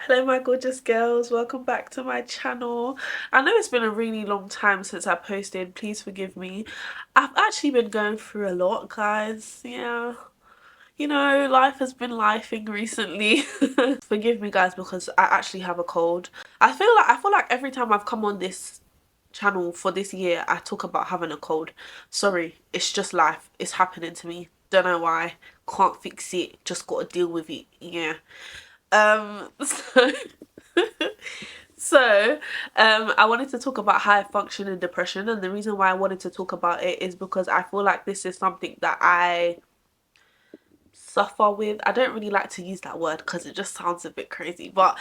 Hello my gorgeous girls, welcome back to my channel. I know it's been a really long time since I posted, please forgive me. I've actually been going through a lot, guys. Yeah, you know, life has been lifing recently. Forgive me guys, because I actually have a cold. I feel like every time I've come on this channel for this year I talk about having a cold. Sorry, it's just life, it's happening to me, don't know why, can't fix it, just gotta deal with it. Yeah. So I wanted to talk about high functioning depression, and the reason why I wanted to talk about it is because I feel like this is something that I suffer with. I don't really like to use that word because it just sounds a bit crazy, but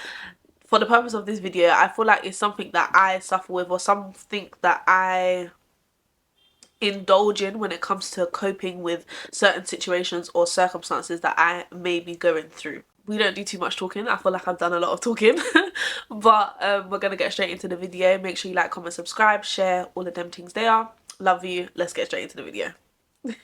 for the purpose of this video I feel like it's something that I suffer with, or something that I indulge in when it comes to coping with certain situations or circumstances that I may be going through. We don't do too much talking. I feel like I've done a lot of talking. But we're gonna get straight into the video. Make sure you like, comment, subscribe, share, all of them things there. Love you. Let's get straight into the video.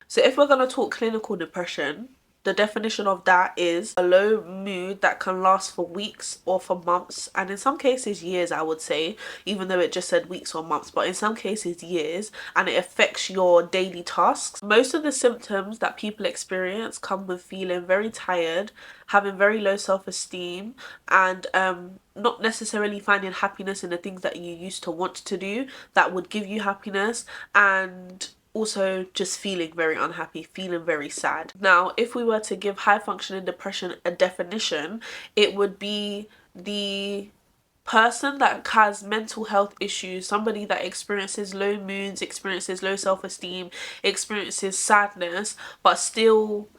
So if we're gonna talk clinical depression, the definition of that is a low mood that can last for weeks or for months, and in some cases years, I would say, even though it just said weeks or months, but in some cases years, and it affects your daily tasks. Most of the symptoms that people experience come with feeling very tired, having very low self-esteem, and not necessarily finding happiness in the things that you used to want to do that would give you happiness, and also just feeling very unhappy, feeling very sad. Now, if we were to give high functioning depression a definition, it would be the person that has mental health issues, somebody that experiences low moods, experiences low self-esteem, experiences sadness, but still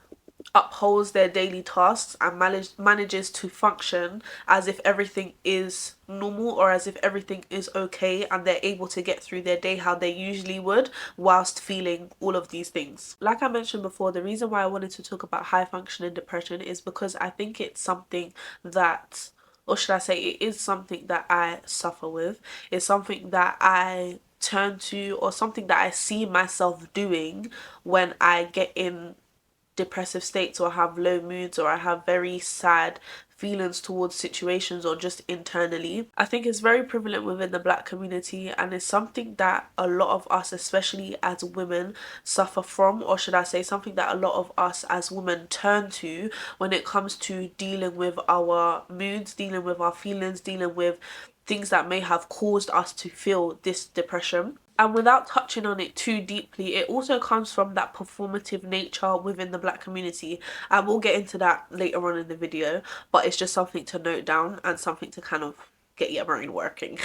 upholds their daily tasks and manages to function as if everything is normal, or as if everything is okay, and they're able to get through their day how they usually would whilst feeling all of these things. Like I mentioned before, the reason why I wanted to talk about high functioning depression is because I think it's something that, or should I say, it is something that I suffer with. It's something that I turn to, or something that I see myself doing when I get in depressive states, or have low moods, or I have very sad feelings towards situations, or just internally. I think it's very prevalent within the Black community, and it's something that a lot of us, especially as women, suffer from, or should I say something that a lot of us as women turn to when it comes to dealing with our moods, dealing with our feelings, dealing with things that may have caused us to feel this depression. And without touching on it too deeply, it also comes from that performative nature within the Black community. And we'll get into that later on in the video, but it's just something to note down and something to kind of get your brain working.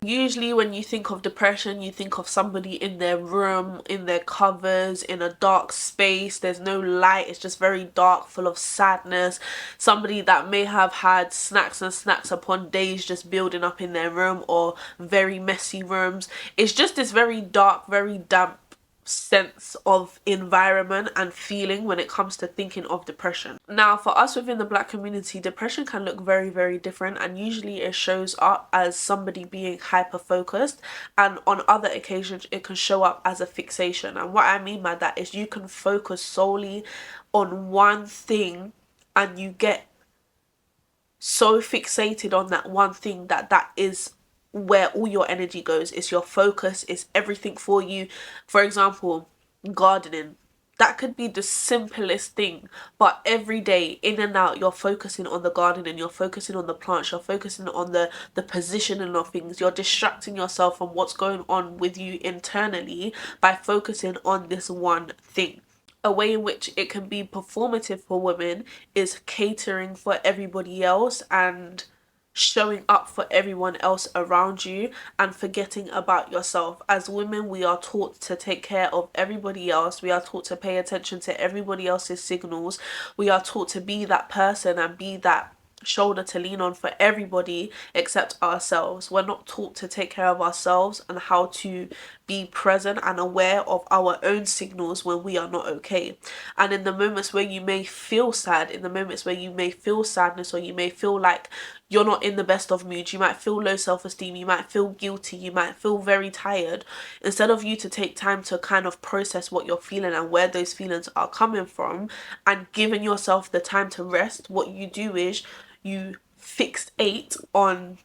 Usually when you think of depression, you think of somebody in their room, in their covers, in a dark space, there's no light, it's just very dark, full of sadness. Somebody that may have had snacks and snacks upon days just building up in their room, or very messy rooms. It's just this very dark, very damp sense of environment and feeling when it comes to thinking of depression. Now, for us within the Black community, depression can look very, very different, and usually it shows up as somebody being hyper focused, and on other occasions it can show up as a fixation. And what I mean by that is you can focus solely on one thing, and you get so fixated on that one thing that that is where all your energy goes. It's your focus, it's everything for you. For example, gardening. That could be the simplest thing, but every day in and out you're focusing on the garden, and you're focusing on the plants, you're focusing on the positioning of things, you're distracting yourself from what's going on with you internally by focusing on this one thing. A way in which it can be performative for women is catering for everybody else and showing up for everyone else around you, and forgetting about yourself. As women, we are taught to take care of everybody else. We are taught to pay attention to everybody else's signals. We are taught to be that person and be that shoulder to lean on for everybody except ourselves. We're not taught to take care of ourselves and how to be present and aware of our own signals when we are not okay. And in the moments where you may feel sad, in the moments where you may feel sadness, or you may feel like you're not in the best of moods, you might feel low self-esteem, you might feel guilty, you might feel very tired, instead of you to take time to kind of process what you're feeling and where those feelings are coming from, and giving yourself the time to rest, what you do is you fixate on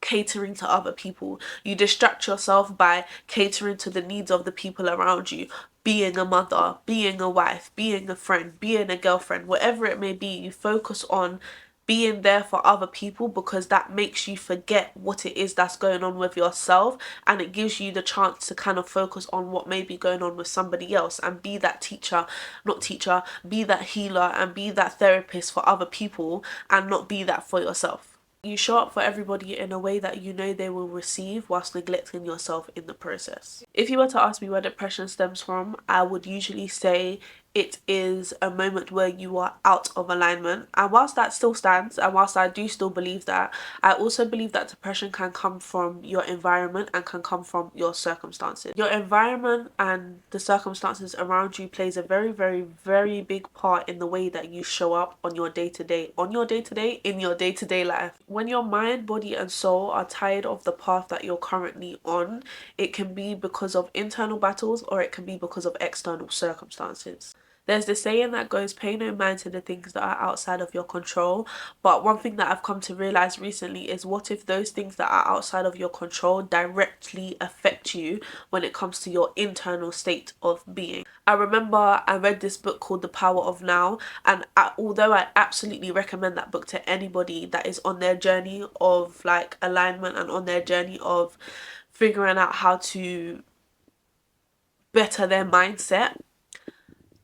catering to other people. You distract yourself by catering to the needs of the people around you, being a mother, being a wife, being a friend, being a girlfriend, whatever it may be. You focus on being there for other people because that makes you forget what it is that's going on with yourself, and it gives you the chance to kind of focus on what may be going on with somebody else and be that teacher, not teacher, be that healer and be that therapist for other people and not be that for yourself. You show up for everybody in a way that you know they will receive whilst neglecting yourself in the process. If you were to ask me where depression stems from, I would usually say it is a moment where you are out of alignment. And whilst that still stands, and whilst I do still believe that, I also believe that depression can come from your environment and can come from your circumstances. Your environment and the circumstances around you plays a very, very, very big part in the way that you show up on your day-to-day, in your day-to-day life. When your mind, body and soul are tired of the path that you're currently on, it can be because of internal battles or it can be because of external circumstances. There's this saying that goes, pay no mind to the things that are outside of your control. But one thing that I've come to realize recently is, what if those things that are outside of your control directly affect you when it comes to your internal state of being? I remember I read this book called The Power of Now, and although I absolutely recommend that book to anybody that is on their journey of like alignment and on their journey of figuring out how to better their mindset,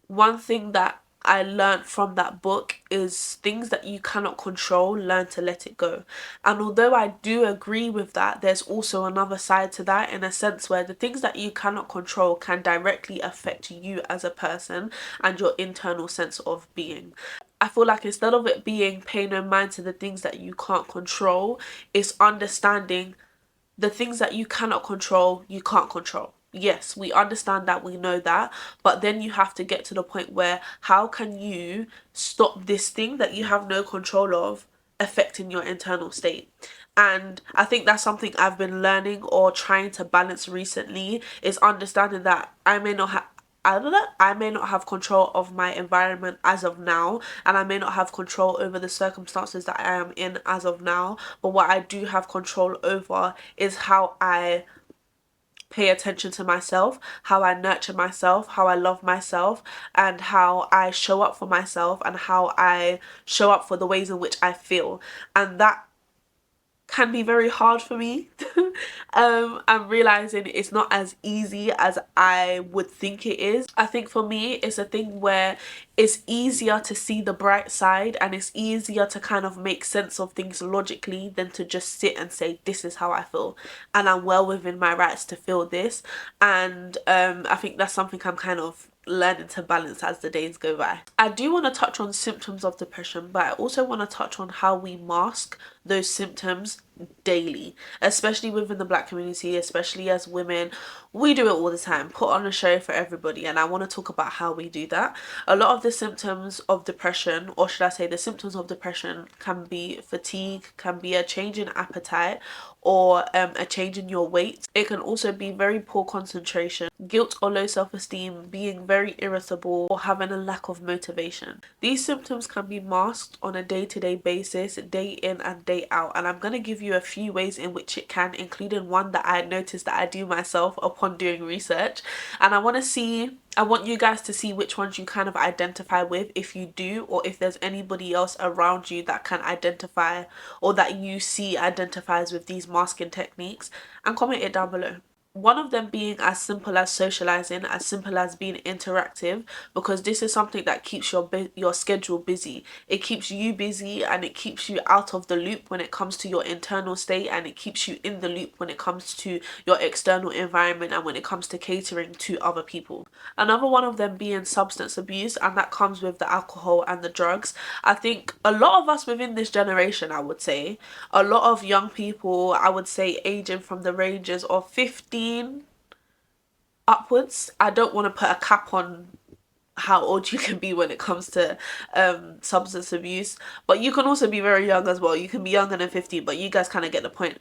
one thing that I learned from that book is, things that you cannot control, learn to let it go. And although I do agree with that, there's also another side to that, in a sense where the things that you cannot control can directly affect you as a person and your internal sense of being. I feel like instead of it being pay no mind to the things that you can't control, it's understanding the things that you cannot control, you can't control. Yes, we understand that, we know that, but then you have to get to the point where, how can you stop this thing that you have no control of affecting your internal state? And I think that's something I've been learning or trying to balance recently, is understanding that I may not have control of my environment as of now, and I may not have control over the circumstances that I am in as of now, but what I do have control over is how I pay attention to myself, how I nurture myself, how I love myself, and how I show up for myself, and how I show up for the ways in which I feel. And that can be very hard for me. I'm realizing it's not as easy as I would think it is. I think for me it's a thing where it's easier to see the bright side, and it's easier to kind of make sense of things logically than to just sit and say, this is how I feel and I'm well within my rights to feel this. And I think that's something I'm kind of learning to balance as the days go by. I do want to touch on symptoms of depression, but I also want to touch on how we mask those symptoms daily, especially within the Black community, especially as women. We do it all the time, put on a show for everybody, and I want to talk about how we do that. A lot of the symptoms of depression, or should I say the symptoms of depression, can be fatigue, can be a change in appetite, or a change in your weight. It can also be very poor concentration, guilt or low self-esteem, being very irritable, or having a lack of motivation. These symptoms can be masked on a day-to-day basis, day in and day out, and I'm going to give you a few ways in which it can, including one that I noticed that I do myself upon doing research. And I want you guys to see which ones you kind of identify with, if you do, or if there's anybody else around you that can identify, or that you see identifies with these masking techniques, and comment it down below. One of them being as simple as socializing, as simple as being interactive, because this is something that keeps your schedule busy. It keeps you busy, and it keeps you out of the loop when it comes to your internal state, and it keeps you in the loop when it comes to your external environment and when it comes to catering to other people. Another one of them being substance abuse, and that comes with the alcohol and the drugs. I think a lot of us within this generation, I would say, a lot of young people, I would say aging from the ranges of 15 upwards. I don't want to put a cap on how old you can be when it comes to substance abuse, but you can also be very young as well. You can be younger than 50, but you guys kind of get the point.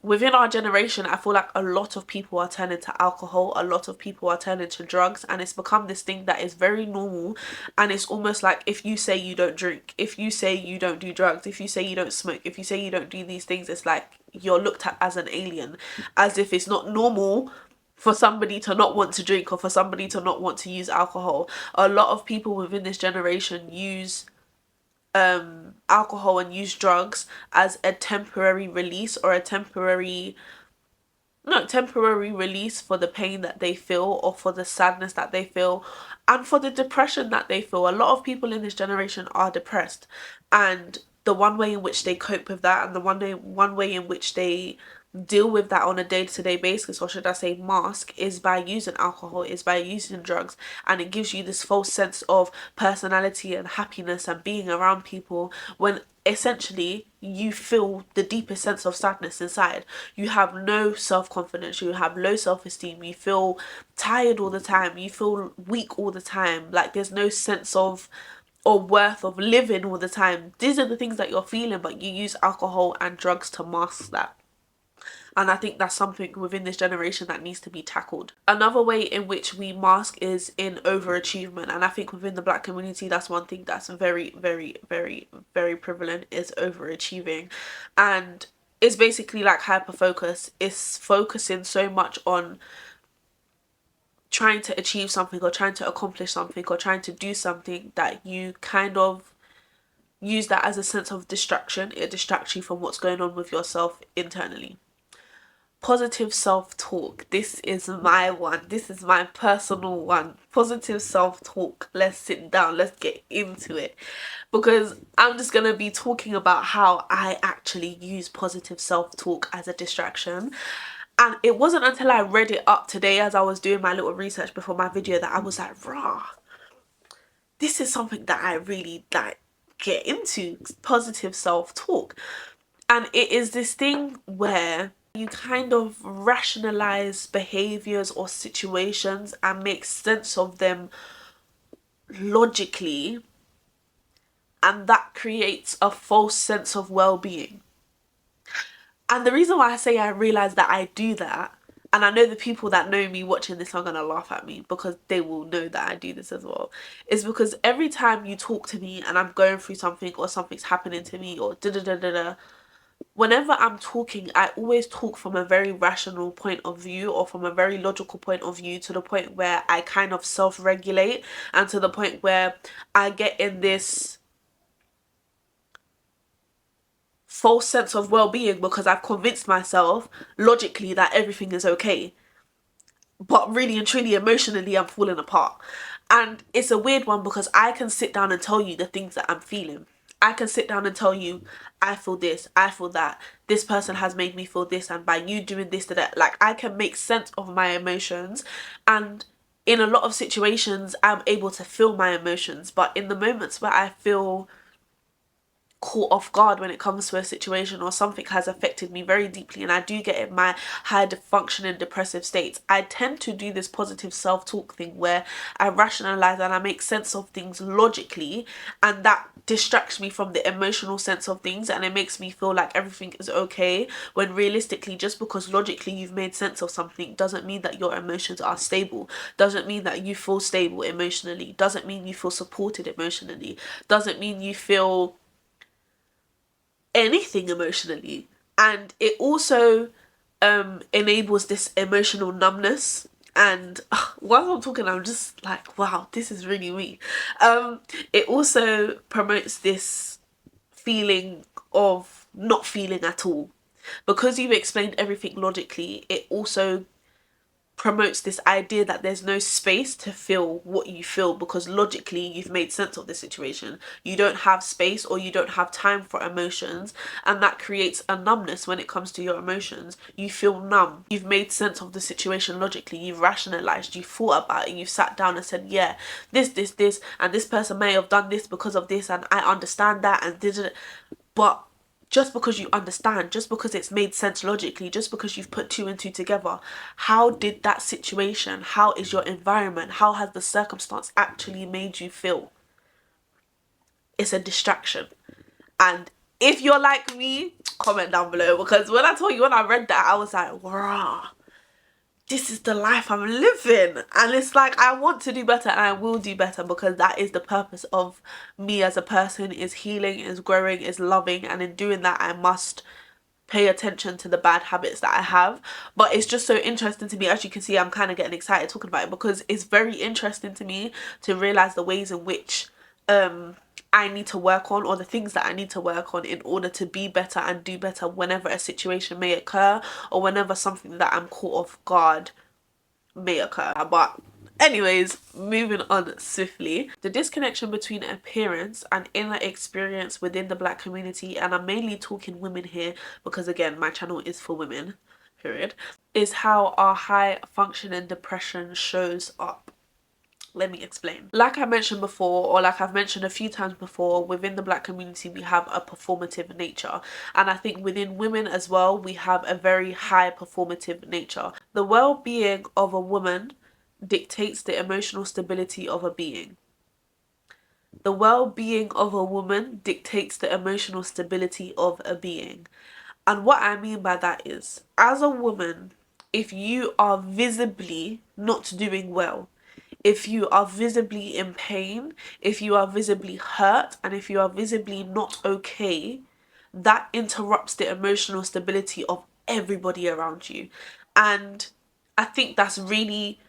Within our generation, I feel like a lot of people are turning to alcohol, a lot of people are turning to drugs, and it's become this thing that is very normal. And it's almost like, if you say you don't drink, if you say you don't do drugs, if you say you don't smoke, if you say you don't do these things, it's like you're looked at as an alien, as if it's not normal for somebody to not want to drink or for somebody to not want to use alcohol. A lot of people within this generation use alcohol and use drugs as a temporary release, or a temporary release for the pain that they feel, or for the sadness that they feel, and for the depression that they feel. A lot of people in this generation are depressed, and the one way in which they cope with that, and the one way in which they deal with that on a day-to-day basis, or should I say mask, is by using alcohol, is by using drugs. And it gives you this false sense of personality and happiness and being around people, when essentially you feel the deepest sense of sadness inside. You have no self-confidence, you have low self-esteem, you feel tired all the time, you feel weak all the time, like there's no sense of or worth of living all the time. These are the things that you're feeling, but you use alcohol and drugs to mask that. And I think that's something within this generation that needs to be tackled. Another way in which we mask is in overachievement. And I think within the Black community, that's one thing that's very, very, very, very prevalent, is overachieving. And it's basically like hyper-focus. It's focusing so much on trying to achieve something, or trying to accomplish something, or trying to do something, that you kind of use that as a sense of distraction. It distracts you from what's going on with yourself internally. Positive self-talk. This is my one. This is my personal one. Positive self-talk. Let's sit down. Let's get into it. Because I'm just going to be talking about how I actually use positive self-talk as a distraction. And it wasn't until I read it up today, as I was doing my little research before my video, that I was like, rah, this is something that I really like get into, positive self-talk. And it is this thing where you kind of rationalize behaviors or situations and make sense of them logically, and that creates a false sense of well-being. And the reason why I say I realize that I do that, and I know the people that know me watching this are gonna laugh at me, because they will know that I do this as well, is because every time you talk to me and I'm going through something, or something's happening to me, or da-da-da-da-da, whenever I'm talking, I always talk from a very rational point of view, or from a very logical point of view, to the point where I kind of self-regulate, and to the point where I get in this false sense of well-being, because I've convinced myself logically that everything is okay, but really and truly emotionally I'm falling apart. And it's a weird one, because I can sit down and tell you the things that I'm feeling. I can sit down and tell you, I feel this, I feel that, this person has made me feel this, and by you doing this to that, like, I can make sense of my emotions. And in a lot of situations I'm able to feel my emotions, but in the moments where I feel caught off guard when it comes to a situation, or something has affected me very deeply, and I do get in my high functioning depressive states, I tend to do this positive self-talk thing where I rationalize and I make sense of things logically, and that distracts me from the emotional sense of things, and it makes me feel like everything is okay, when realistically, just because logically you've made sense of something doesn't mean that your emotions are stable, doesn't mean that you feel stable emotionally, doesn't mean you feel supported emotionally, doesn't mean you feel anything emotionally. And it also enables this emotional numbness. And while I'm talking, I'm just like, wow, this is really me. It also promotes this feeling of not feeling at all, because you've explained everything logically. It also promotes this idea that there's no space to feel what you feel, because logically you've made sense of the situation. You don't have space, or you don't have time for emotions, and that creates a numbness when it comes to your emotions. You feel numb. You've made sense of the situation logically, you've rationalized, you've thought about it, you've sat down and said, yeah, this, and this person may have done this because of this, and I understand that, and did it. But just because you understand, just because it's made sense logically, just because you've put two and two together. How did that situation, how is your environment, how has the circumstance actually made you feel? It's a distraction. And if you're like me, comment down below, because when I told you, when I read that, I was like, wow, this is the life I'm living. And it's like, I want to do better and I will do better, because that is the purpose of me as a person, is healing, is growing, is loving. And in doing that, I must pay attention to the bad habits that I have. But it's just so interesting to me, as you can see, I'm kind of getting excited talking about it, because it's very interesting to me to realize the ways in which I need to work on, or the things that I need to work on in order to be better and do better whenever a situation may occur, or whenever something that I'm caught off guard may occur. But anyways, moving on swiftly. The disconnection between appearance and inner experience within the Black community, and I'm mainly talking women here because again, my channel is for women, period, is how our high functioning depression shows up. Let me explain. Like I mentioned before, or like I've mentioned a few times before, within the Black community we have a performative nature, and I think within women as well we have a very high performative nature. The well-being of a woman dictates the emotional stability of a being. The well-being of a woman dictates the emotional stability of a being. And what I mean by that is, as a woman, if you are visibly not doing well, if you are visibly in pain, if you are visibly hurt, and if you are visibly not okay, that interrupts the emotional stability of everybody around you. And I think that's really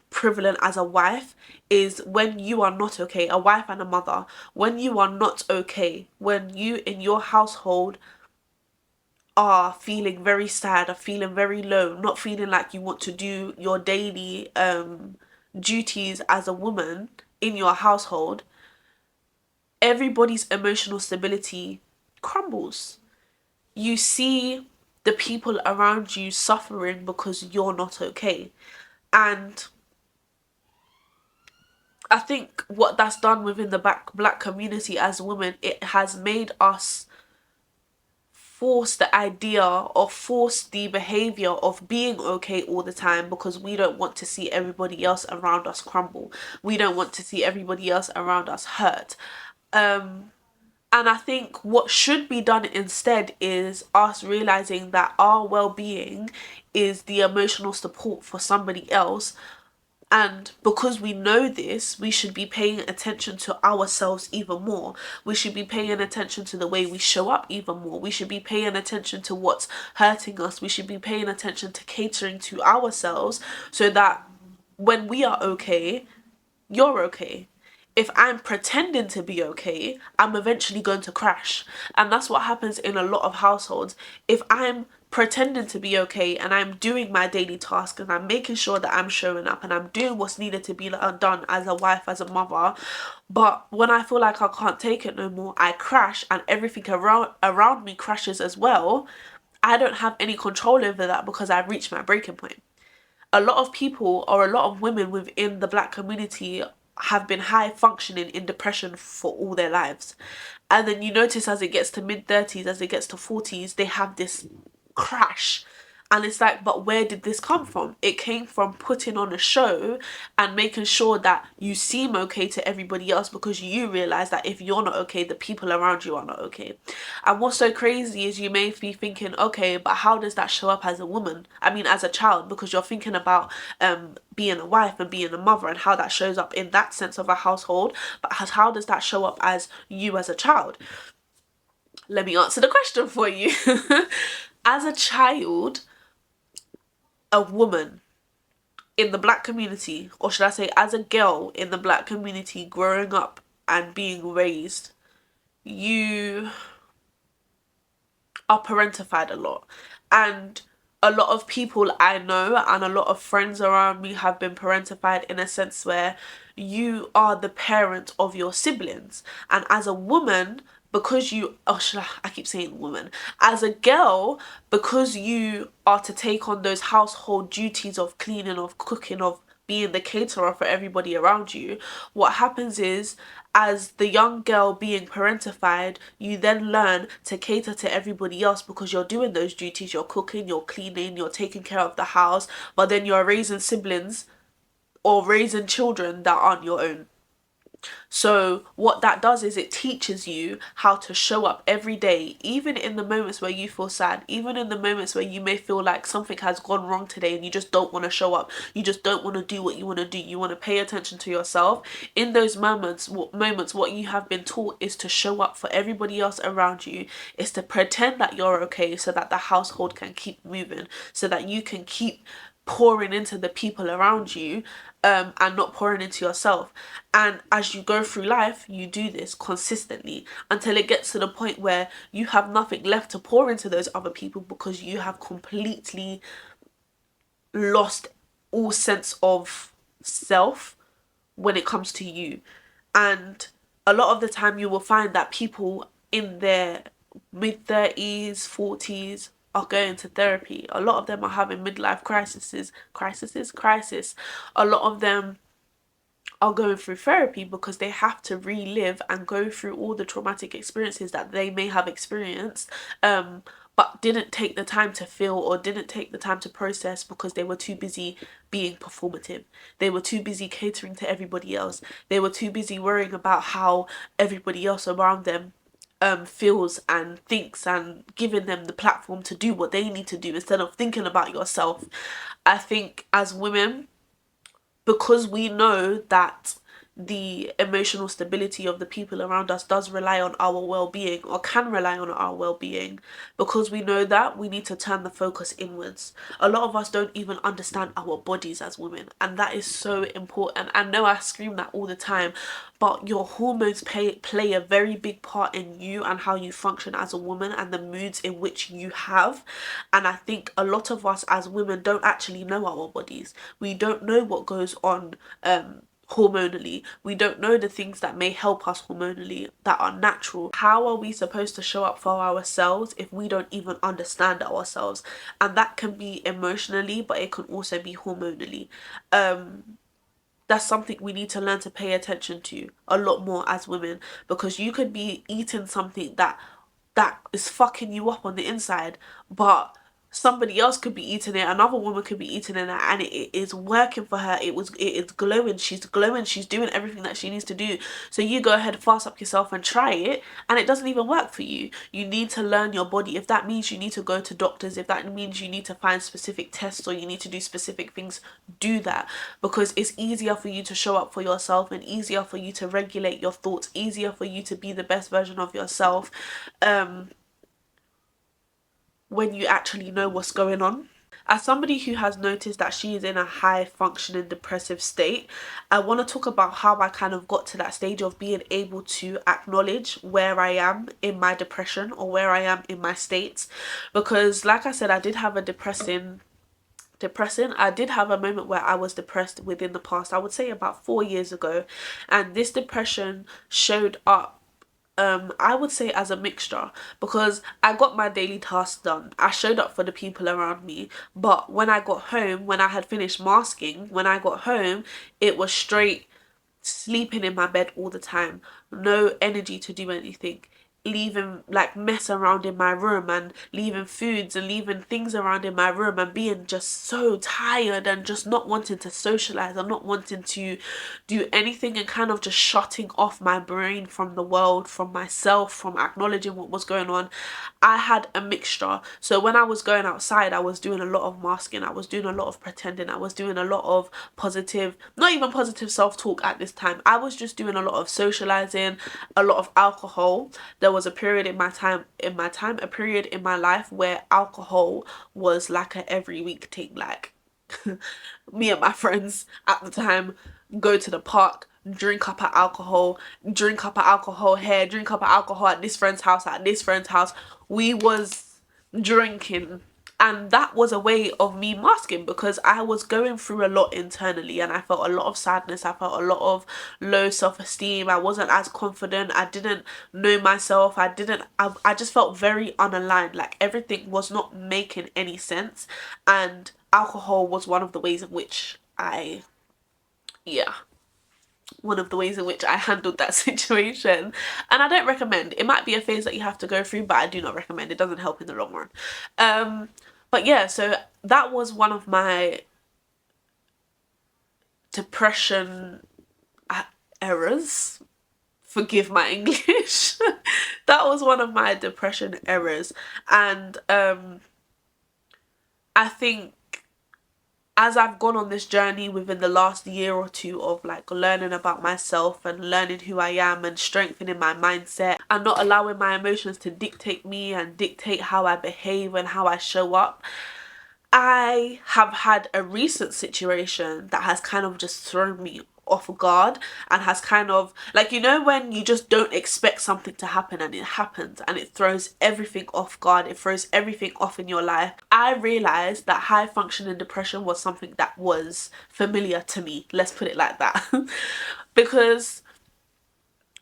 prevalent as a wife, is when you are not okay, a wife and a mother, when you are not okay, when you in your household are feeling very sad, are feeling very low, not feeling like you want to do your daily duties as a woman in your household, everybody's emotional stability crumbles. You see the people around you suffering because you're not okay. And I think what that's done within the black community as women, it has made us force the idea or force the behavior of being okay all the time, because we don't want to see everybody else around us crumble. We don't want to see everybody else around us hurt. And I think what should be done instead is us realizing that our well-being is the emotional support for somebody else. And because we know this, we should be paying attention to ourselves even more. We should be paying attention to the way we show up even more. We should be paying attention to what's hurting us. We should be paying attention to catering to ourselves, so that when we are okay, you're okay. If I'm pretending to be okay, I'm eventually going to crash. And that's what happens in a lot of households. If I'm pretending to be okay and I'm doing my daily tasks and I'm making sure that I'm showing up and I'm doing what's needed to be done as a wife, as a mother, but when I feel like I can't take it no more, I crash, and everything around me crashes as well, I don't have any control over that because I've reached my breaking point. A lot of people, or a lot of women within the Black community, have been high functioning in depression for all their lives. And then you notice as it gets to mid-30s, as it gets to 40s, they have this crash. And it's like, but where did this come from? It came from putting on a show and making sure that you seem okay to everybody else, because you realize that if you're not okay, the people around you are not okay. And what's so crazy is you may be thinking, okay, but how does that show up as a woman? I mean, as a child, because you're thinking about being a wife and being a mother and how that shows up in that sense of a household. But how does that show up as you as a child? Let me answer the question for you. As a child, a woman in the Black community, or should I say as a girl in the Black community growing up and being raised, you are parentified a lot. And a lot of people I know and a lot of friends around me have been parentified in a sense where you are the parent of your siblings. And as a woman, because you, I keep saying woman, as a girl, because you are to take on those household duties of cleaning, of cooking, of being the caterer for everybody around you, what happens is, as the young girl being parentified, you then learn to cater to everybody else because you're doing those duties. You're cooking, you're cleaning, you're taking care of the house, but then you're raising siblings or raising children that aren't your own. So what that does is it teaches you how to show up every day, even in the moments where you feel sad, even in the moments where you may feel like something has gone wrong today and you just don't want to show up. You just don't want to do what you want to do. You want to pay attention to yourself. In those moments, what you have been taught is to show up for everybody else around you, is to pretend that you're okay so that the household can keep moving, so that you can keep pouring into the people around you, and not pouring into yourself. And as you go through life, you do this consistently until it gets to the point where you have nothing left to pour into those other people because you have completely lost all sense of self when it comes to you. And a lot of the time you will find that people in their mid-30s, 40s are going to therapy. A lot of them are having midlife crises. A lot of them are going through therapy because they have to relive and go through all the traumatic experiences that they may have experienced, but didn't take the time to feel or didn't take the time to process because they were too busy being performative. They were too busy catering to everybody else. They were too busy worrying about how everybody else around them feels and thinks, and giving them the platform to do what they need to do instead of thinking about yourself. I think as women, because we know that the emotional stability of the people around us does rely on our well-being, or can rely on our well-being, because we know that, we need to turn the focus inwards. A lot of us don't even understand our bodies as women, and that is so important. I know I scream that all the time, but your hormones play a very big part in you and how you function as a woman and the moods in which you have. And I think a lot of us as women don't actually know our bodies. We don't know what goes on hormonally. We don't know the things that may help us hormonally that are natural. How are we supposed to show up for ourselves if we don't even understand ourselves? And that can be emotionally, but it can also be hormonally. That's something we need to learn to pay attention to a lot more as women, because you could be eating something that is fucking you up on the inside, but somebody else could be eating it, another woman could be eating it, and it is working for her. It is glowing, she's doing everything that she needs to do. So you go ahead, fast up yourself and try it, and it doesn't even work for you. You need to learn your body. If that means you need to go to doctors, if that means you need to find specific tests or you need to do specific things, do that, because it's easier for you to show up for yourself and easier for you to regulate your thoughts, easier for you to be the best version of yourself, when you actually know what's going on. As somebody who has noticed that she is in a high functioning depressive state, I want to talk about how I kind of got to that stage of being able to acknowledge where I am in my depression or where I am in my states. Because like I said, I did have a I did have a moment where I was depressed within the past, I would say about 4 years ago, and this depression showed up, I would say, as a mixture, because I got my daily tasks done. I showed up for the people around me, but when I got home, when I had finished masking, when I got home, it was straight sleeping in my bed all the time. No energy to do anything. Leaving like mess around in my room and leaving foods and leaving things around in my room and being just so tired and just not wanting to socialize and not wanting to do anything and kind of just shutting off my brain from the world, from myself, from acknowledging what was going on. I had a mixture. So when I was going outside, I was doing a lot of masking, I was doing a lot of pretending, I was doing a lot of positive, not even positive self-talk at this time. I was just doing a lot of socializing, a lot of alcohol. There was a period in my life where alcohol was like a every week thing. Like me and my friends at the time go to the park, drink up at alcohol, drink up at alcohol here, drink up at alcohol at this friend's house, at this friend's house. We was drinking, and that was a way of me masking because I was going through a lot internally and I felt a lot of sadness, I felt a lot of low self-esteem, I wasn't as confident, I didn't know myself, I just felt very unaligned, like everything was not making any sense, and alcohol was one of the ways in which I yeah, one of the ways in which I handled that situation. And I don't recommend. It might be a phase that you have to go through, but I do not recommend. It doesn't help in the long run. But yeah, so that was one of my depression errors. Forgive my English. That was one of my depression errors. And I think as I've gone on this journey within the last year or two of like learning about myself and learning who I am and strengthening my mindset and not allowing my emotions to dictate me and dictate how I behave and how I show up, I have had a recent situation that has kind of just thrown me off guard and has kind of, like, you know when you just don't expect something to happen and it happens and it throws everything off guard, it throws everything off in your life. I realized that high functioning depression was something that was familiar to me, let's put it like that. Because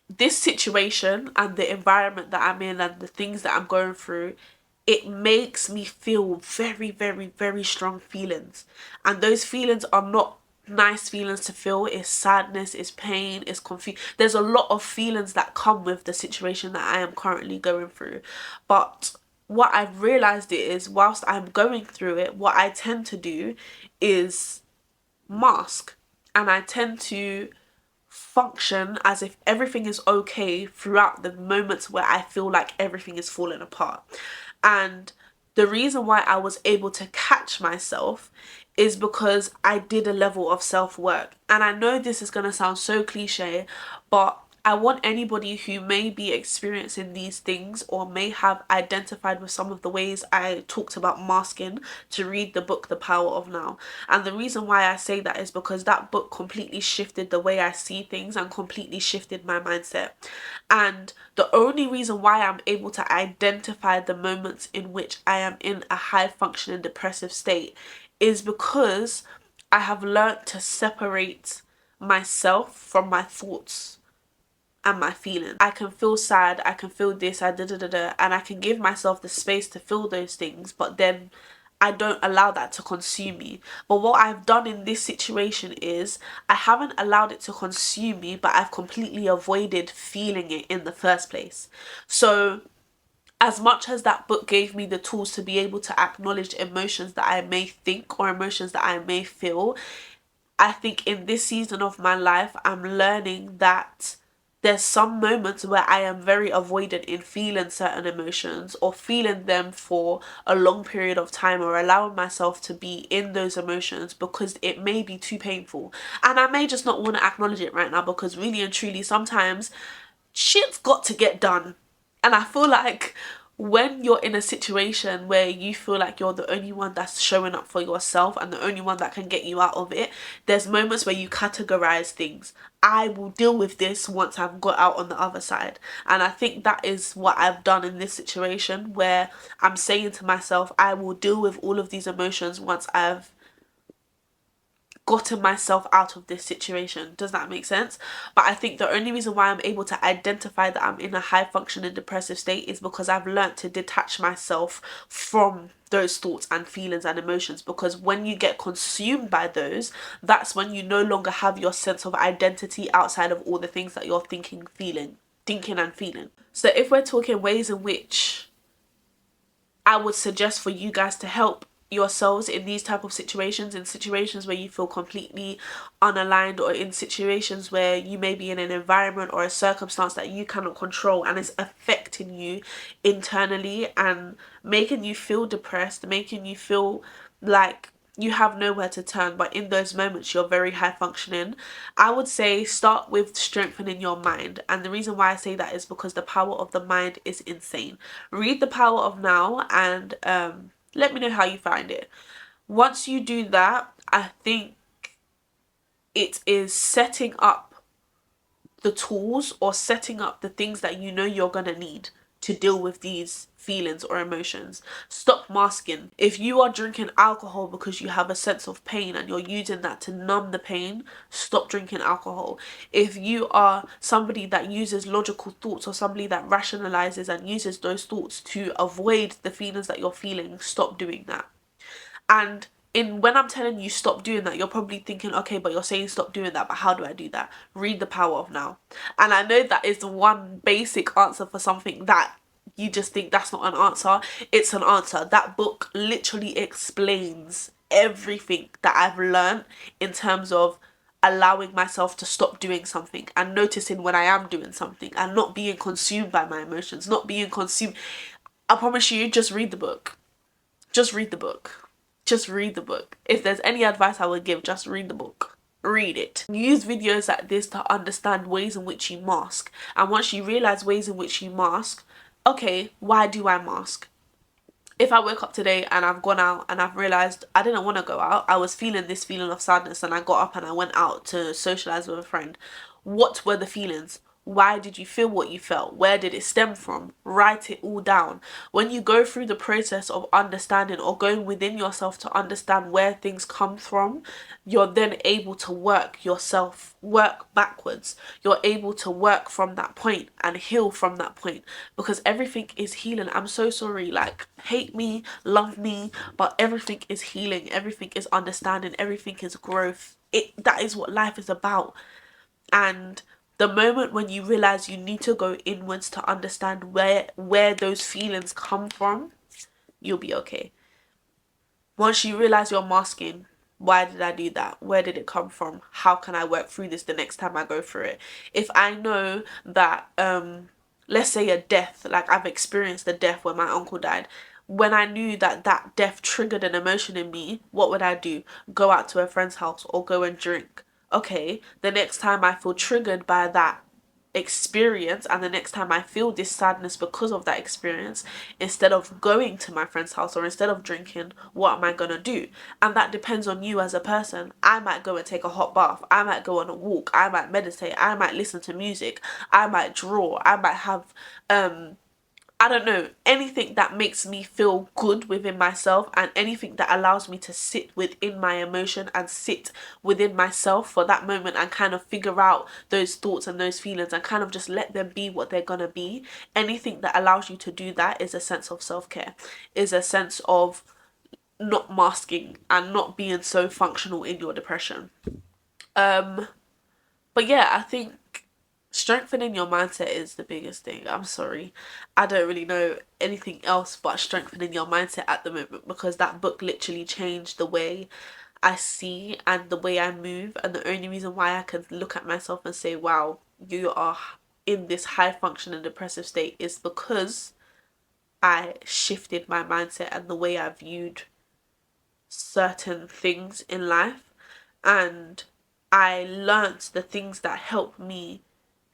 this situation and the environment that I'm in and the things that I'm going through, it makes me feel very, very, very strong feelings. And those feelings are not nice feelings to feel. It's sadness, it's pain, it's confusion. There's a lot of feelings that come with the situation that I am currently going through. But what I've realized is, whilst I'm going through it, what I tend to do is mask. And I tend to function as if everything is okay throughout the moments where I feel like everything is falling apart. And the reason why I was able to catch myself is because I did a level of self-work. And I know this is going to sound so cliche, but I want anybody who may be experiencing these things or may have identified with some of the ways I talked about masking to read the book The Power of Now. And the reason why I say that is because that book completely shifted the way I see things and completely shifted my mindset. And the only reason why I'm able to identify the moments in which I am in a high functioning depressive state is because I have learnt to separate myself from my thoughts and my feelings. I can feel sad, I can feel this, and I can give myself the space to feel those things, but then I don't allow that to consume me. But what I've done in this situation is I haven't allowed it to consume me, but I've completely avoided feeling it in the first place. So as much as that book gave me the tools to be able to acknowledge emotions that I may think or emotions that I may feel, I think in this season of my life, I'm learning that there's some moments where I am very avoidant in feeling certain emotions or feeling them for a long period of time or allowing myself to be in those emotions because it may be too painful. And I may just not want to acknowledge it right now because really and truly sometimes shit's got to get done. And I feel like when you're in a situation where you feel like you're the only one that's showing up for yourself and the only one that can get you out of it, there's moments where you categorize things. I will deal with this once I've got out on the other side. And I think that is what I've done in this situation, where I'm saying to myself, I will deal with all of these emotions once I've gotten myself out of this situation. Does that make sense? But I think the only reason why I'm able to identify that I'm in a high functioning depressive state is because I've learnt to detach myself from those thoughts and feelings and emotions, because when you get consumed by those, that's when you no longer have your sense of identity outside of all the things that you're thinking and feeling. So if we're talking ways in which I would suggest for you guys to help yourselves in these type of situations, in situations where you feel completely unaligned, or in situations where you may be in an environment or a circumstance that you cannot control and it's affecting you internally and making you feel depressed, making you feel like you have nowhere to turn, but in those moments you're very high functioning, I would say start with strengthening your mind. And the reason why I say that is because the power of the mind is insane. Read The Power of Now and let me know how you find it. Once you do that, I think it is setting up the tools or setting up the things that you know you're gonna need to deal with these feelings or emotions. Stop masking. If you are drinking alcohol because you have a sense of pain and you're using that to numb the pain, stop drinking alcohol. If you are somebody that uses logical thoughts or somebody that rationalizes and uses those thoughts to avoid the feelings that you're feeling, stop doing that. And when I'm telling you stop doing that, you're probably thinking, okay, but you're saying stop doing that, but how do I do that? Read The Power of Now. And I know that is one basic answer for something that you just think that's not an answer. It's an answer. That book literally explains everything that I've learned in terms of allowing myself to stop doing something and noticing when I am doing something and not being consumed by my emotions, not being consumed. I promise you, just read the book. Just read the book. Just read the book. If there's any advice I would give, just read the book. Read it. Use videos like this to understand ways in which you mask. And once you realize ways in which you mask, okay, why do I mask? If I wake up today and I've gone out and I've realized I didn't want to go out, I was feeling this feeling of sadness and I got up and I went out to socialize with a friend. What were the feelings? Why did you feel what you felt? Where did it stem from? Write it all down. When you go through the process of understanding or going within yourself to understand where things come from, you're then able to work backwards. You're able to work from that point and heal from that point, because everything is healing. I'm so sorry, like, hate me, love me, but everything is healing, everything is understanding, everything is growth. That is what life is about. And the moment when you realize you need to go inwards to understand where those feelings come from, you'll be okay. Once you realize you're masking, why did I do that? Where did it come from? How can I work through this the next time I go through it? If I know that, let's say a death, like I've experienced a death where my uncle died. When I knew that that death triggered an emotion in me, what would I do? Go out to a friend's house or go and drink. Okay, the next time I feel triggered by that experience and the next time I feel this sadness because of that experience, instead of going to my friend's house or instead of drinking, what am I gonna do? And that depends on you as a person. I might go and take a hot bath, I might go on a walk, I might meditate, I might listen to music, I might draw, I might have I don't know, anything that makes me feel good within myself and anything that allows me to sit within my emotion and sit within myself for that moment and kind of figure out those thoughts and those feelings and kind of just let them be what they're gonna be. Anything that allows you to do that is a sense of self-care, is a sense of not masking and not being so functional in your depression. But yeah, I think strengthening your mindset is the biggest thing. I'm sorry, I don't really know anything else but strengthening your mindset at the moment, because that book literally changed the way I see and the way I move. And the only reason why I can look at myself and say, wow, you are in this high functioning depressive state, is because I shifted my mindset and the way I viewed certain things in life. And I learnt the things that helped me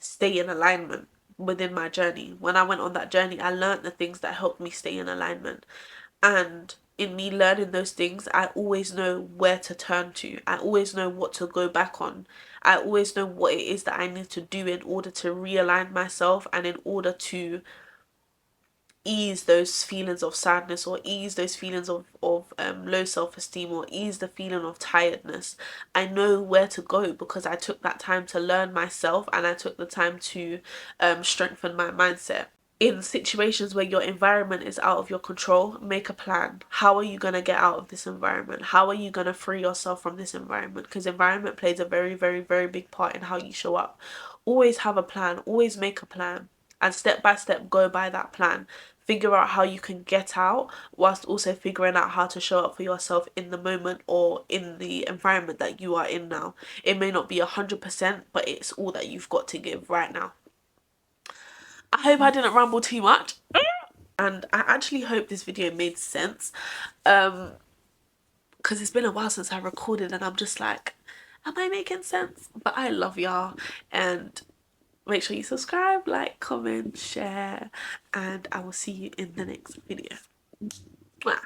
stay in alignment within my journey. When I went on that journey, I learned the things that helped me stay in alignment. And in me learning those things, I always know where to turn to. I always know what to go back on. I always know what it is that I need to do in order to realign myself and in order to ease those feelings of sadness or ease those feelings of low self-esteem or ease the feeling of tiredness. I know where to go because I took that time to learn myself and I took the time to strengthen my mindset. In situations where your environment is out of your control, make a plan. How are you going to get out of this environment? How are you going to free yourself from this environment? Because environment plays a very, very, very big part in how you show up. Always have a plan. Always make a plan. And step by step, go by that plan. Figure out how you can get out whilst also figuring out how to show up for yourself in the moment or in the environment that you are in now. It may not be 100%, but it's all that you've got to give right now. I hope I didn't ramble too much. And I actually hope this video made sense. Because it's been a while since I recorded and I'm just like, am I making sense? But I love y'all. And make sure you subscribe, like, comment, share, and I will see you in the next video. Mwah.